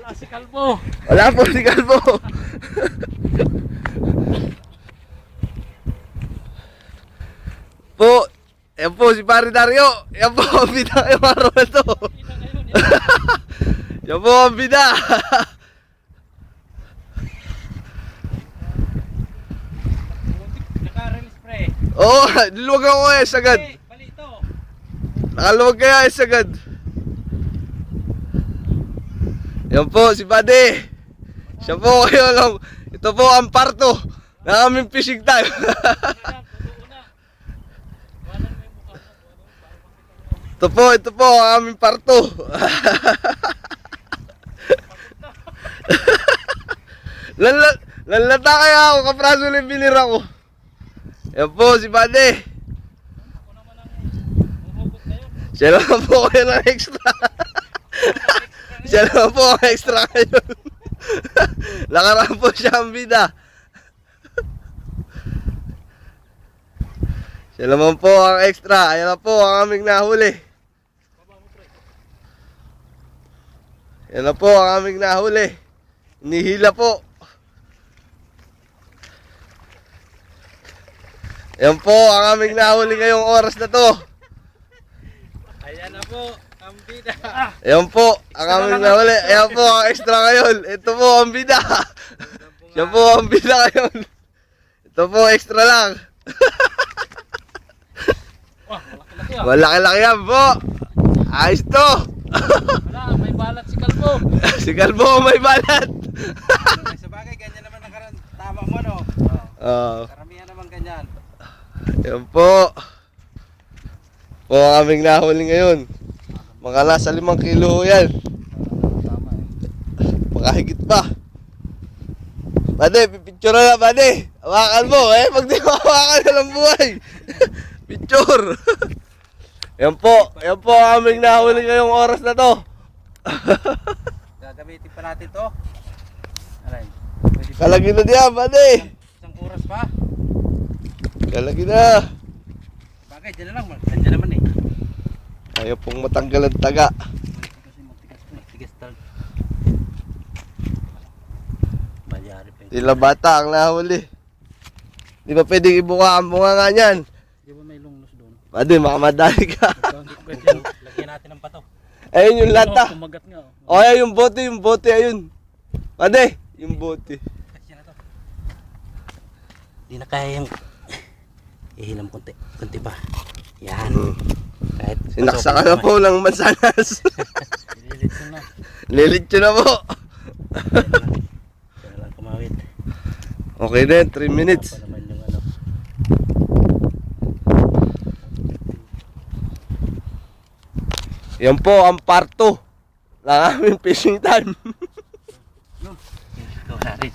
Wala si Kalbo. Wala po si Kalbo. Po, yan po si Pare Dario. Yan po ang bida yung araw na to. Yan po ang bida. Naka-release pre. Oo, niluwag ako kaya sagad. Bali ito. Nakaluwag kaya sagad. Yan po si Buddy. Siya po kayo lang. Ito po ang parto ng aming fishing time. Ito po ang aming parto. Lalata kaya ako, kapraso lang binira ko. Yan po si Buddy. Siya naman po kayo ng extra. Siya naman po ang extra kayo. Nakaraan po siya ang bida. Siya naman po ang extra. Ayan na po ang aming nahuli. Ayan na po ang aming nahuli. Inihila po. Ayan po ang aming nahuli ngayong oras na to. Ayan na po, ang bida. Ayan po ang aming nahuli. Ayan po ang extra ngayon. Ito po ang bida. Siya po ang bida ngayon. Ito po extra lang. Malaki-laki yan po. Ayos to. Wala, may balat si Kalbo. Si Kalbo may balat. Sa bagay, ganyan naman ang tama mo, no? Karamihan naman ganyan. Yan po. Po ang aming nahuli ngayon. Mga nasa 5 kilo yan. Makahigit pa. Bade, pipicture na bade. Hawakan mo pag di mo hawakan na lang buhay. Picture. Yan po ang aming nahuli ngayong oras na to. Gagamitin pa natin to. Aray. Kalagi na diyan, bade. Isang oras pa. Kalagi na. Bagay, dyan na lang. Dyan naman eh. Ayaw pong matanggal ang taga. Matigas talaga. Balyari pa yun. Tila bata ang nahuli. Di ba pwedeng ibuka ang bunga nga niyan? Di ba may lunglos doon? Bade, makamadali ka. Lagyan natin ng pato. Ayun yung lata. Kumagat nga. O ayun yung bote, ayun. Bade, yung bote. Kasi na to. Di na kaya yung ihilam konti pa. Yan. Kahit Sinaksa ka na po ng mansanas. Lilitso na. Lilitso na po. Kaya lang kumawit. Okay din, 3 minutes. Pa naman yung ano. Yan po ang parto ng aming fishing time. Ito na rin.